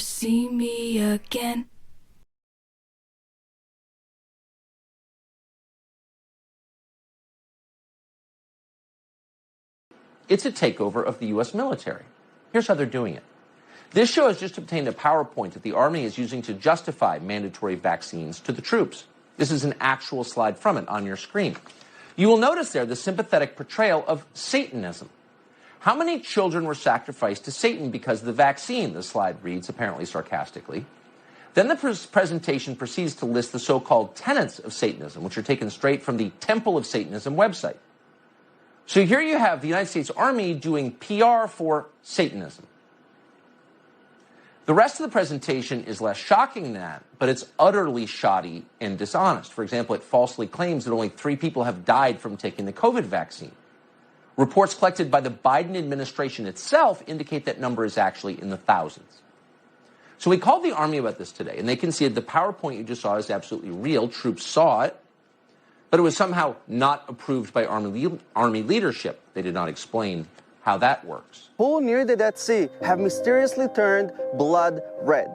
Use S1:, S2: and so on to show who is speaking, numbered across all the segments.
S1: see me again.
S2: It's a takeover of the U.S. military. Here's how they're doing it. This show has just obtained a PowerPoint that the Army is using to justify mandatory vaccines to the troops. This is an actual slide from it on your screen. You will notice there the sympathetic portrayal of Satanism. How many children were sacrificed to Satan because of the vaccine? The slide reads, apparently sarcastically. Then the presentation proceeds to list the so-called tenets of Satanism, which are taken straight from the Temple of Satanism website. So here you have the United States Army doing PR for Satanism. The rest of the presentation is less shocking than that, but it's utterly shoddy and dishonest. For example, it falsely claims that only 3 people have died from taking the COVID vaccine. Reports collected by the Biden administration itself indicate that number is actually in the thousands. So we called the Army about this today, and they conceded the PowerPoint you just saw is absolutely real. Troops saw it, but it was somehow not approved by Army leadership. They did not explain how that works.
S3: Pool near the Dead Sea have mysteriously turned blood red.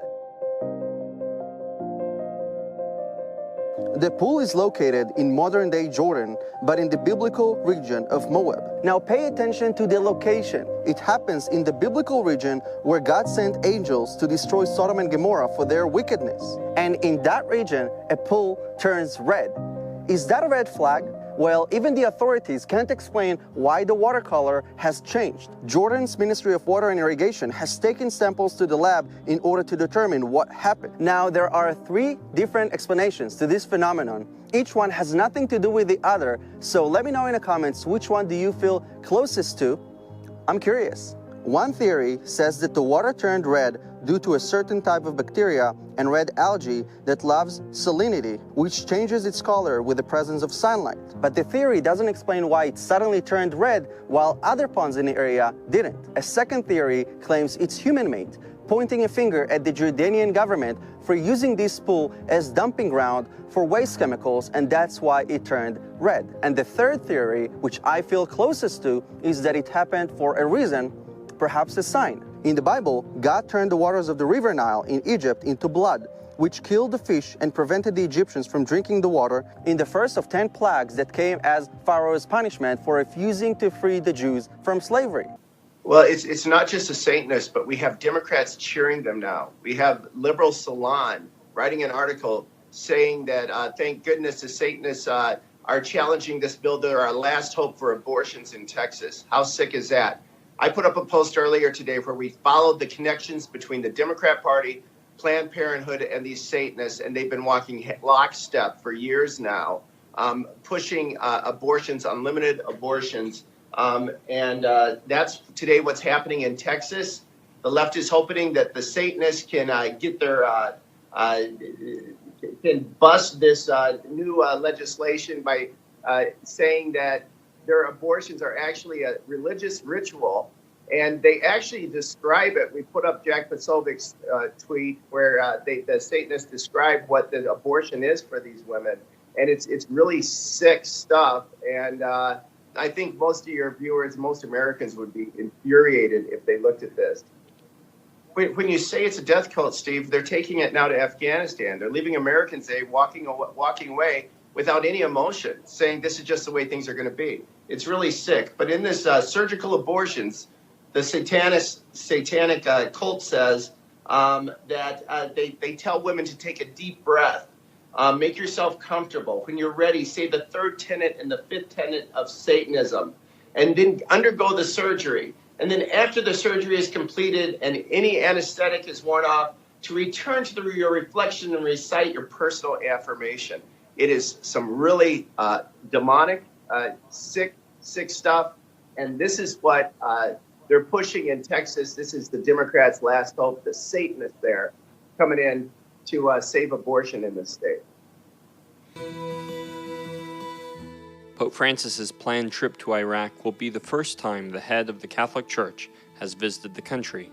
S3: The pool is located in modern-day Jordan, but in the biblical region of Moab. Now pay attention to the location. It happens in the biblical region where God sent angels to destroy Sodom and Gomorrah for their wickedness. And in that region, a pool turns red. Is that a red flag? Well, even the authorities can't explain why the watercolor has changed. Jordan's Ministry of Water and Irrigation has taken samples to the lab in order to determine what happened. Now, there are 3 different explanations to this phenomenon. Each one has nothing to do with the other, so let me know in the comments which one do you feel closest to. I'm curious. One theory says that the water turned red due to a certain type of bacteria and red algae that loves salinity, which changes its color with the presence of sunlight. But the theory doesn't explain why it suddenly turned red while other ponds in the area didn't. A second theory claims it's human-made, pointing a finger at the Jordanian government for using this pool as dumping ground for waste chemicals, and that's why it turned red. And the third theory, which I feel closest to, is that it happened for a reason, perhaps a sign. In the Bible, God turned the waters of the river Nile in Egypt into blood, which killed the fish and prevented the Egyptians from drinking the water in the first of 10 plagues that came as Pharaoh's punishment for refusing to free the Jews from slavery.
S4: Well, it's not just the Satanists, but we have Democrats cheering them now. We have liberal Salon writing an article saying that, thank goodness the Satanists are challenging this bill. They're our last hope for abortions in Texas. How sick is that? I put up a post earlier today where we followed the connections between the Democrat Party, Planned Parenthood, and these Satanists, and they've been walking lockstep for years now, pushing abortions, unlimited abortions. That's today what's happening in Texas. The left is hoping that the Satanists can get their can bust this new legislation by saying that their abortions are actually a religious ritual, and they actually describe it. We put up Jack Pasovic's tweet where the Satanists describe what the abortion is for these women, and it's really sick stuff. And I think most of your viewers, most Americans, would be infuriated if they looked at this. When you say it's a death cult, Steve, they're taking it now to Afghanistan. They're leaving Americans walking away without any emotion, saying this is just the way things are going to be. It's really sick. But in this surgical abortions, the satanic cult says that they tell women to take a deep breath, make yourself comfortable. When you're ready, say the 3rd tenet and the 5th tenet of Satanism, and then undergo the surgery. And then after the surgery is completed and any anesthetic is worn off, to return to your reflection and recite your personal affirmation. It is some really demonic, sick stuff. And this is what they're pushing in Texas. This is the Democrats' last hope, the Satanists there coming in to save abortion in this state.
S5: Pope Francis's planned trip to Iraq will be the first time the head of the Catholic Church has visited the country.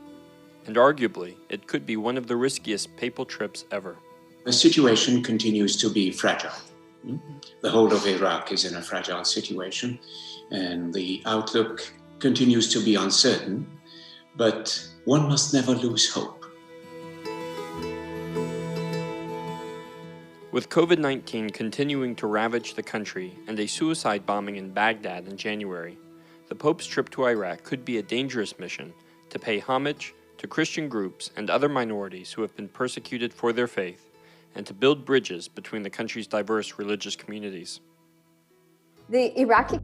S5: And arguably, it could be one of the riskiest papal trips ever.
S6: The situation continues to be fragile. The whole of Iraq is in a fragile situation, and the outlook continues to be uncertain, but one must never lose hope.
S5: With COVID-19 continuing to ravage the country and a suicide bombing in Baghdad in January, the Pope's trip to Iraq could be a dangerous mission to pay homage to Christian groups and other minorities who have been persecuted for their faith, and to build bridges between the country's diverse religious communities.
S7: The Iraqi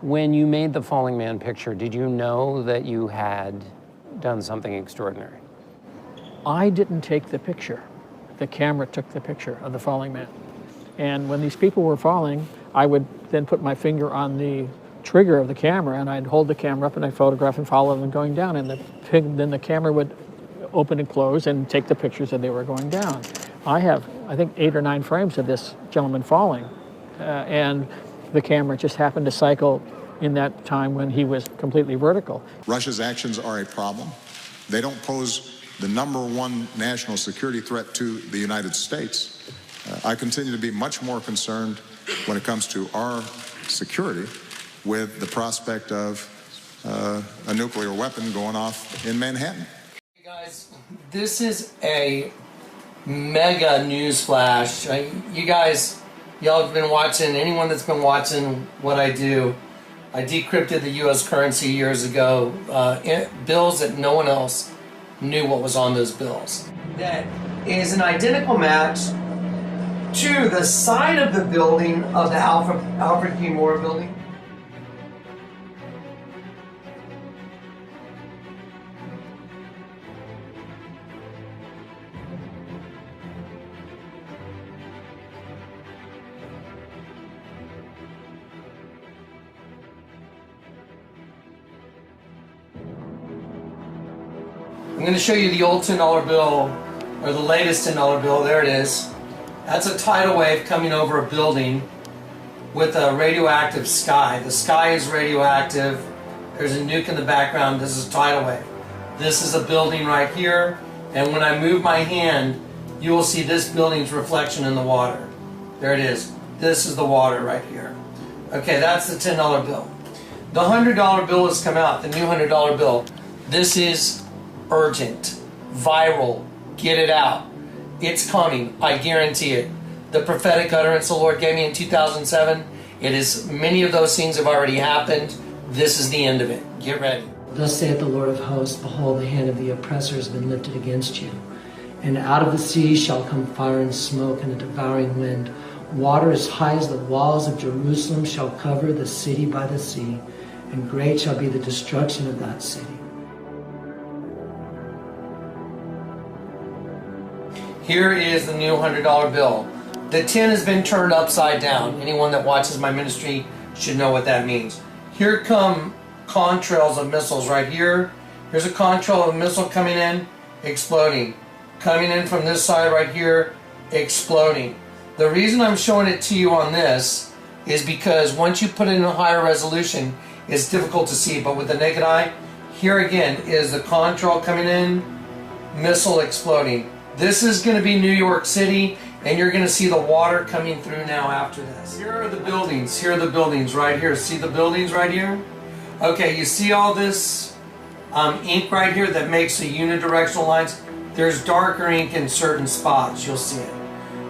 S8: When you made the Falling Man picture, did you know that you had done something extraordinary?
S9: I didn't take the picture. The camera took the picture of the falling man. And when these people were falling, I would then put my finger on the trigger of the camera and I'd hold the camera up and I'd photograph and follow them going down. And then the camera would open and close and take the pictures as they were going down. I have, I think, 8 or 9 frames of this gentleman falling. And the camera just happened to cycle in that time when he was completely vertical.
S10: Russia's actions are a problem. They don't pose the #1 national security threat to the United States. I continue to be much more concerned when it comes to our security with the prospect of a nuclear weapon going off in Manhattan.
S11: Hey guys, this is a mega news flash. Y'all have been watching, anyone that's been watching what I do, I decrypted the U.S. currency years ago, bills that no one else knew what was on those bills. That is an identical match to the side of the building of the Alfred P. Moore building. I'm going to show you the old $10 bill, or the latest $10 bill. There it is. That's a tidal wave coming over a building with a radioactive sky. The sky is radioactive. There's a nuke in the background. This is a tidal wave. This is a building right here, and when I move my hand, you will see this building's reflection in the water. There it is. This is the water right here. Okay, that's the $10 bill. The $100 bill has come out, the new $100 bill. This is urgent, viral, get it out. It's coming, I guarantee it. The prophetic utterance the Lord gave me in 2007, it is, many of those things have already happened. This is the end of it. Get ready.
S12: Thus saith the Lord of hosts, behold, the hand of the oppressor has been lifted against you. And out of the sea shall come fire and smoke and a devouring wind. Water as high as the walls of Jerusalem shall cover the city by the sea, and great shall be the destruction of that city.
S11: Here is the new $100 bill. The 10 has been turned upside down. Anyone that watches my ministry should know what that means. Here come contrails of missiles right here. Here's a contrail of a missile coming in, exploding. Coming in from this side right here, exploding. The reason I'm showing it to you on this is because once you put it in a higher resolution, it's difficult to see, but with the naked eye, here again is the contrail coming in, missile exploding. This is going to be New York City, and you're going to see the water coming through now after this. Here are the buildings. Here are the buildings right here. See the buildings right here? Okay, you see all this ink right here that makes the unidirectional lines? There's darker ink in certain spots. You'll see it.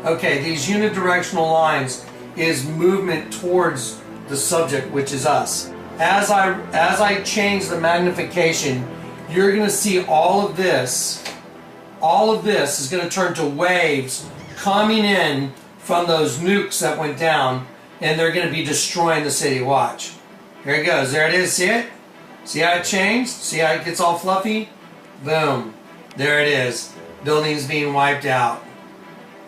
S11: Okay, these unidirectional lines is movement towards the subject, which is us. As I change the magnification, you're going to see all of this. All of this is going to turn to waves coming in from those nukes that went down, and they're going to be destroying the city. Watch. Here it goes. There it is. See it? See how it changed? See how it gets all fluffy? Boom. There it is. Buildings being wiped out.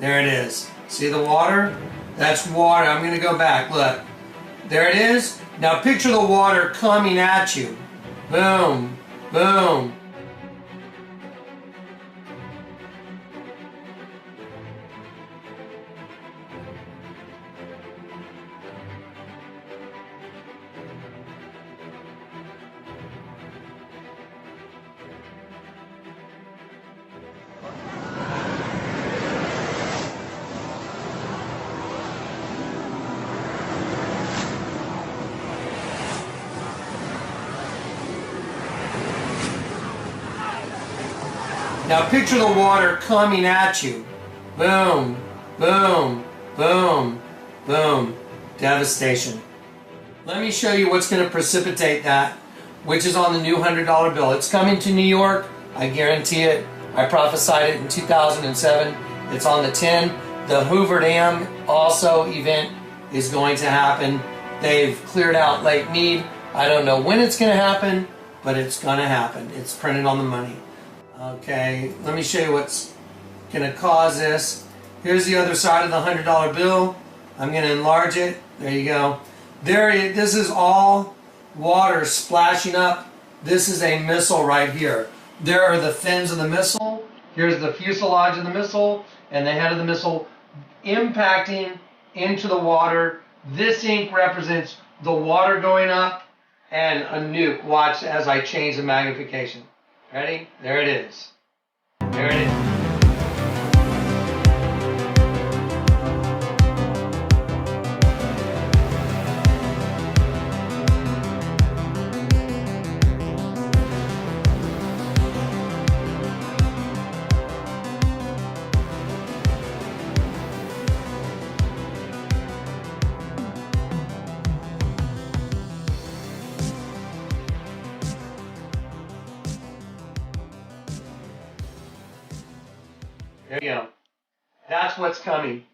S11: There it is. See the water? That's water. I'm going to go back. Look. There it is. Now picture the water coming at you. Boom. Boom. Now picture the water coming at you. Boom, boom, boom, boom. Devastation. Let me show you what's going to precipitate that, which is on the new $100 bill. It's coming to New York. I guarantee it. I prophesied it in 2007. It's on the 10. The Hoover Dam also event is going to happen. They've cleared out Lake Mead. I don't know when it's going to happen, but it's going to happen. It's printed on the money. Okay, let me show you what's going to cause this. Here's the other side of the $100 bill. I'm going to enlarge it. There you go. This is all water splashing up. This is a missile right here. There are the fins of the missile. Here's the fuselage of the missile and the head of the missile impacting into the water. This ink represents the water going up and a nuke. Watch as I change the magnification. Ready? There it is. There it is. There you go. That's what's coming.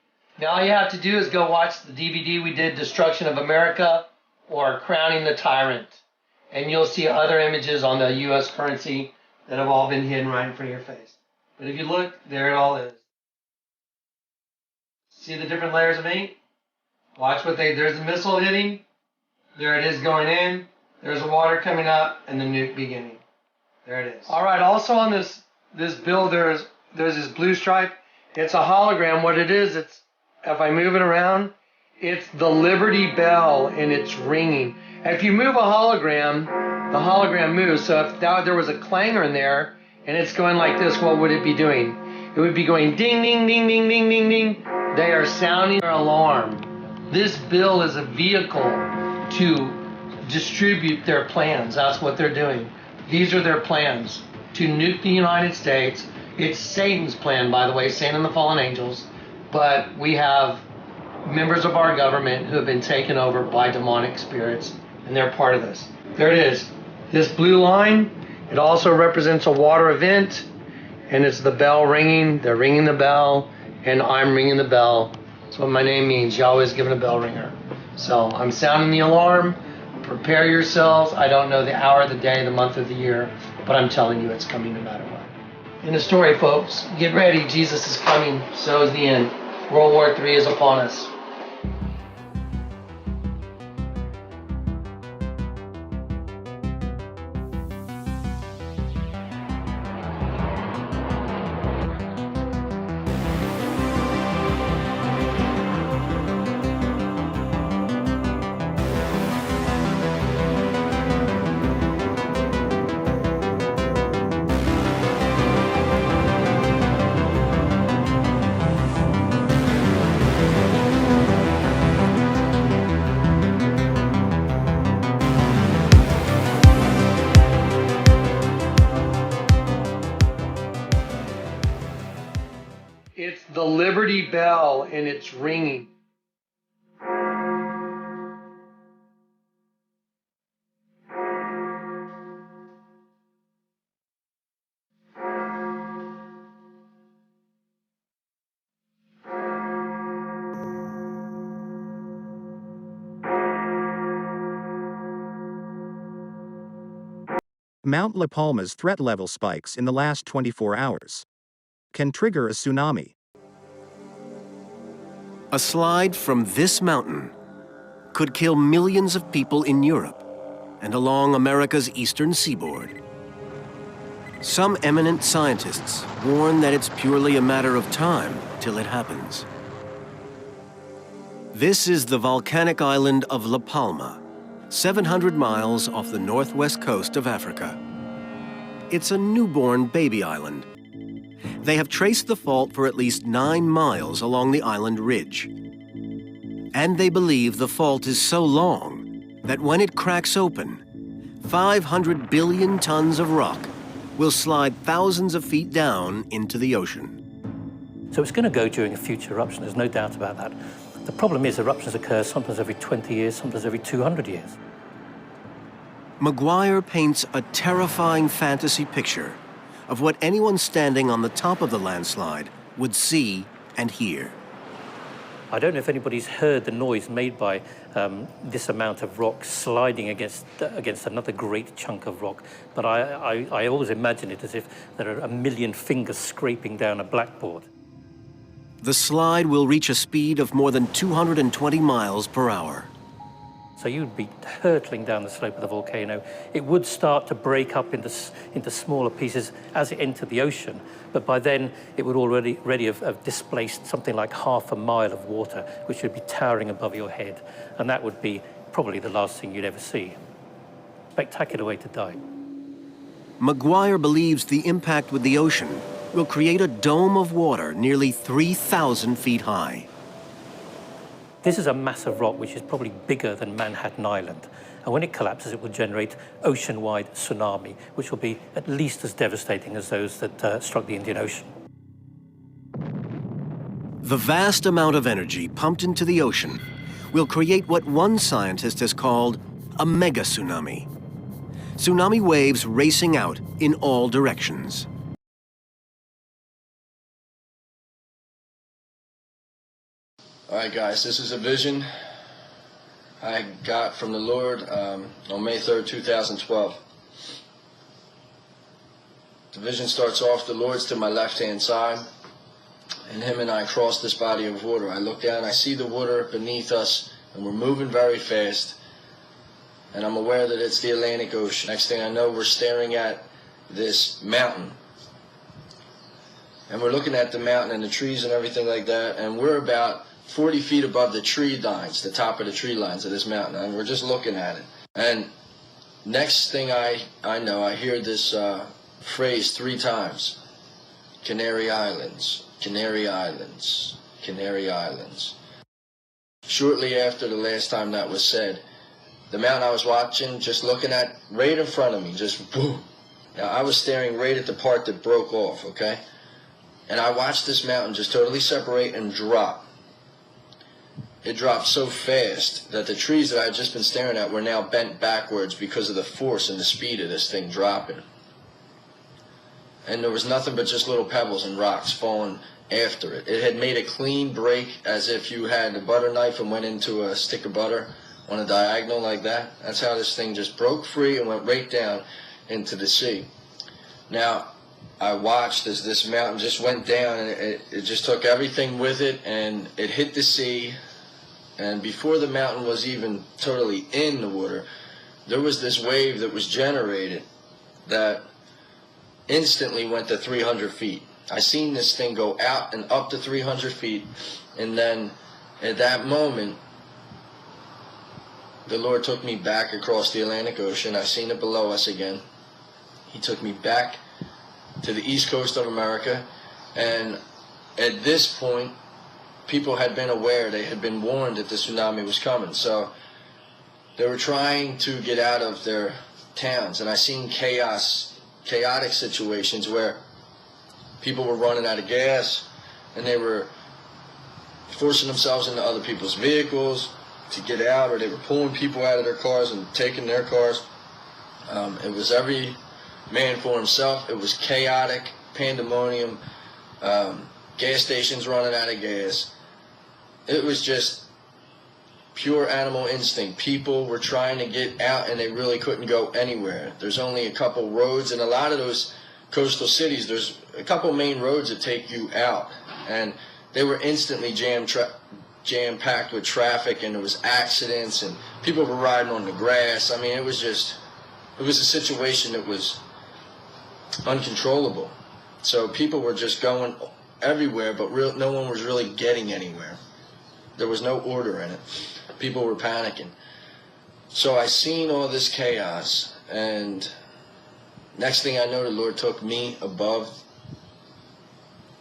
S11: Now all you have to do is go watch the DVD we did, Destruction of America or Crowning the Tyrant. And you'll see other images on the U.S. currency that have all been hidden right in front of your face. But if you look, there it all is. See the different layers of ink? Watch there's the missile hitting. There it is going in. There's the water coming up and the nuke beginning. There it is. All right, also on this bill, there's this blue stripe. It's a hologram. What it is, if I move it around, it's the Liberty Bell and it's ringing. If you move a hologram, the hologram moves. So if there was a clangor in there and it's going like this, what would it be doing? It would be going ding, ding, ding, ding, ding, ding, ding. They are sounding their alarm. This bill is a vehicle to distribute their plans. That's what they're doing. These are their plans to nuke the United States. It's Satan's plan, by the way, Satan and the fallen angels. But we have members of our government who have been taken over by demonic spirits, and they're part of this. There it is. This blue line, it also represents a water event, and it's the bell ringing. They're ringing the bell, and I'm ringing the bell. That's what my name means. Yahweh's given a bell ringer. So I'm sounding the alarm. Prepare yourselves. I don't know the hour, the day, the month, or the year, but I'm telling you it's coming no matter what. In the story, folks, get ready. Jesus is coming. So is the end. World War III is upon us. It's the Liberty Bell, and it's ringing.
S13: Mount La Palma's threat level spikes in the last 24 hours can trigger a tsunami.
S14: A slide from this mountain could kill millions of people in Europe and along America's eastern seaboard. Some eminent scientists warn that it's purely a matter of time till it happens. This is the volcanic island of La Palma, 700 miles off the northwest coast of Africa. It's a newborn baby island. They have traced the fault for at least 9 miles along the island ridge. And they believe the fault is so long that when it cracks open, 500 billion tons of rock will slide thousands of feet down into the ocean.
S15: So it's going to go during a future eruption, there's no doubt about that. The problem is eruptions occur sometimes every 20 years, sometimes every 200 years.
S14: McGuire paints a terrifying fantasy picture of what anyone standing on the top of the landslide would see and hear.
S15: I don't know if anybody's heard the noise made by this amount of rock sliding against another great chunk of rock, but I always imagine it as if there are a million fingers scraping down a blackboard.
S14: The slide will reach a speed of more than 220 miles per hour.
S15: So you'd be hurtling down the slope of the volcano. It would start to break up into smaller pieces as it entered the ocean, but by then it would already have displaced something like 1/2 mile of water, which would be towering above your head, and that would be probably the last thing you'd ever see. Spectacular way to die.
S14: McGuire believes the impact with the ocean will create a dome of water nearly 3,000 feet high.
S15: This is a mass of rock which is probably bigger than Manhattan Island. And when it collapses, it will generate ocean-wide tsunami, which will be at least as devastating as those that struck the Indian Ocean.
S14: The vast amount of energy pumped into the ocean will create what one scientist has called a mega tsunami. Tsunami waves racing out in all directions.
S16: All right, guys, this is a vision I got from the Lord on May 3rd, 2012. The vision starts off, the Lord's to my left-hand side, and him and I cross this body of water. I look down, I see the water beneath us, and we're moving very fast, and I'm aware that it's the Atlantic Ocean. Next thing I know, we're staring at this mountain. And we're looking at the mountain and the trees and everything like that, and we're about 40 feet above the tree lines, the top of the tree lines of this mountain, and we're just looking at it. And next thing I know, I hear this phrase 3 times. Canary Islands, Canary Islands, Canary Islands. Shortly after the last time that was said, the mountain I was watching, just looking at, right in front of me, just boom. Now, I was staring right at the part that broke off, okay? And I watched this mountain just totally separate and drop. It dropped so fast that the trees that I had just been staring at were now bent backwards because of the force and the speed of this thing dropping. And there was nothing but just little pebbles and rocks falling after it. It had made a clean break as if you had a butter knife and went into a stick of butter on a diagonal like that. That's how this thing just broke free and went right down into the sea. Now, I watched as this mountain just went down, and it just took everything with it, and it hit the sea. And before the mountain was even totally in the water, there was this wave that was generated that instantly went to 300 feet. I seen this thing go out and up to 300 feet, and then at that moment, the Lord took me back across the Atlantic Ocean. I seen it below us again. He took me back to the east coast of America, and at this point, people had been aware, they had been warned that the tsunami was coming, so they were trying to get out of their towns, and I seen chaotic situations where people were running out of gas, and they were forcing themselves into other people's vehicles to get out, or they were pulling people out of their cars and taking their cars. It was every man for himself. It was chaotic, pandemonium, gas stations running out of gas. It was just pure animal instinct. People were trying to get out, and they really couldn't go anywhere. There's only a couple roads, and a lot of those coastal cities, there's a couple main roads that take you out, and they were instantly jam-packed with traffic, and there was accidents, and people were riding on the grass. I mean, it was a situation that was uncontrollable. So people were just going everywhere, but no one was really getting anywhere. There was no order in it. People were panicking. So I seen all this chaos, and next thing I know, the Lord took me above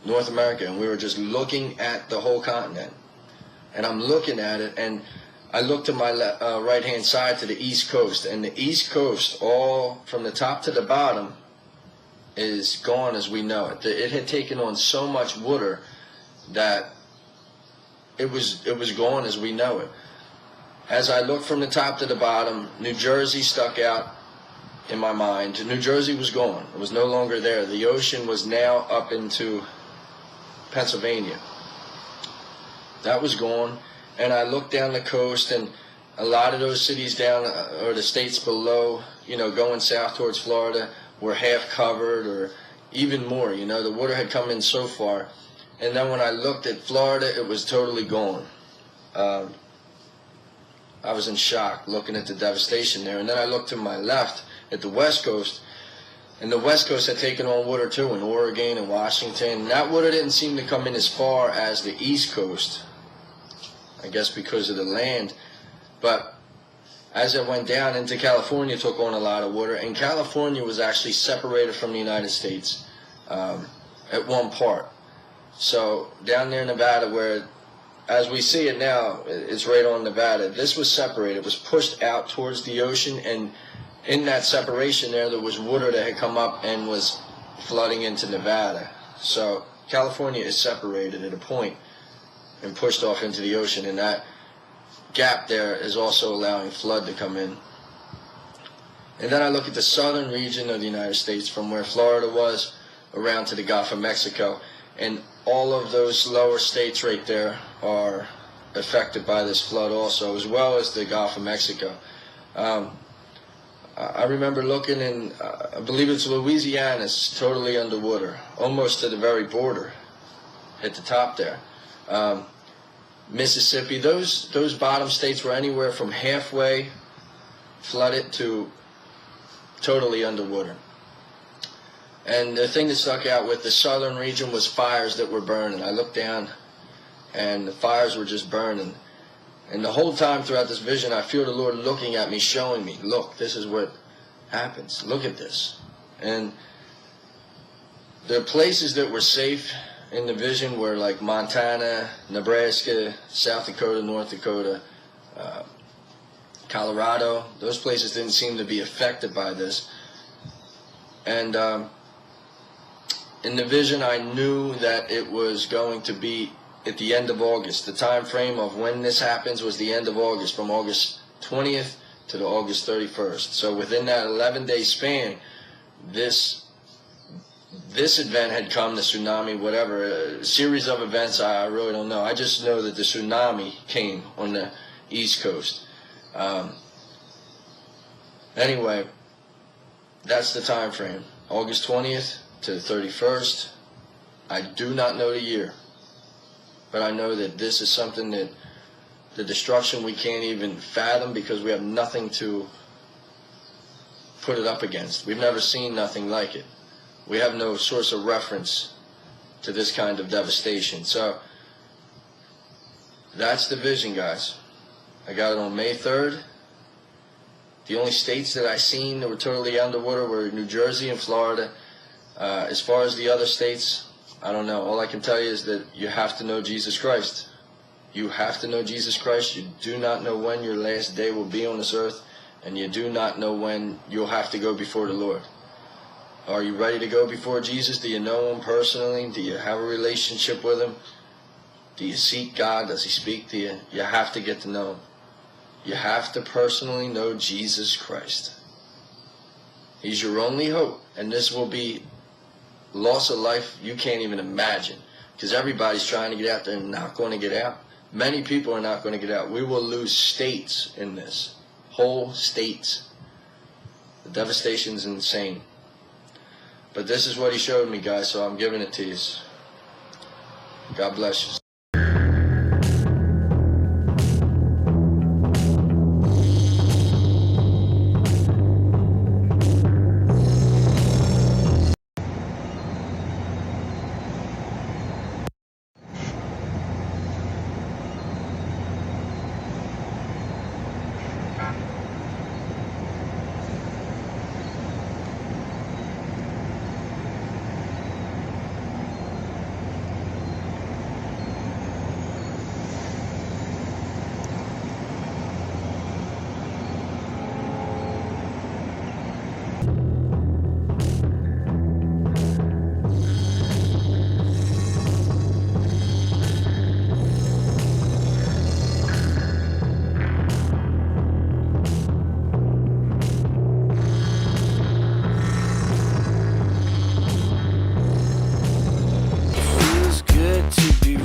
S16: North America, and we were just looking at the whole continent. And I'm looking at it, and I look to my right-hand side to the East Coast, and the East Coast, all from the top to the bottom, is gone as we know it. It had taken on so much water that it was gone as we know it. As I looked from the top to the bottom, New Jersey stuck out in my mind. New Jersey was gone. It was no longer there. The ocean was now up into Pennsylvania. That was gone. And I looked down the coast, and a lot of those cities down, or the states below, going south towards Florida, were half covered, or even more. The water had come in so far. And then when I looked at Florida, it was totally gone. I was in shock looking at the devastation there. And then I looked to my left at the West Coast, and the West Coast had taken on water too, in Oregon and Washington. And that water didn't seem to come in as far as the East Coast, I guess because of the land. But as it went down into California, it took on a lot of water. And California was actually separated from the United States at one part. So down there in Nevada, where, as we see it now, it's right on Nevada, this was separated. It was pushed out towards the ocean, and in that separation there was water that had come up and was flooding into Nevada. So California is separated at a point and pushed off into the ocean, and that gap there is also allowing flood to come in. And then I look at the southern region of the United States, from where Florida was around to the Gulf of Mexico, and all of those lower states right there are affected by this flood also, as well as the Gulf of Mexico. I remember looking in, I believe it's Louisiana, it's totally underwater, almost to the very border, at the top there. Mississippi, those bottom states were anywhere from halfway flooded to totally underwater. And the thing that stuck out with the southern region was fires that were burning. I looked down, and the fires were just burning. And the whole time throughout this vision, I feel the Lord looking at me, showing me, look, this is what happens. Look at this. And the places that were safe in the vision were like Montana, Nebraska, South Dakota, North Dakota, Colorado. Those places didn't seem to be affected by this. And in the vision, I knew that it was going to be at the end of August. The time frame of when this happens was the end of August, from August 20th to the August 31st. So within that 11-day span, this event had come, the tsunami, whatever, a series of events, I really don't know. I just know that the tsunami came on the East Coast. Anyway, that's the time frame, August 20th to the 31st. I do not know the year, but I know that this is something that the destruction we can't even fathom because we have nothing to put it up against. We've never seen nothing like it. We have no source of reference to this kind of devastation. So that's the vision, guys. I got it on May 3rd. The only states that I seen that were totally underwater were New Jersey and Florida. As far as the other states, I don't know. All I can tell you is that you have to know Jesus Christ. You have to know Jesus Christ. You do not know when your last day will be on this earth, and you do not know when you'll have to go before the Lord. Are you ready to go before Jesus? Do you know him personally? Do you have a relationship with him? Do you seek God? Does he speak to you? You have to get to know him. You have to personally know Jesus Christ. He's your only hope, and this will be loss of life you can't even imagine, because everybody's trying to get out there and not going to get out. Many people are not going to get out. We will lose states in this. Whole states. The devastation's insane. But this is what he showed me, guys, so I'm giving it to you. God bless you.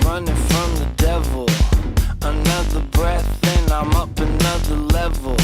S17: Running from the devil. Another breath and I'm up another level.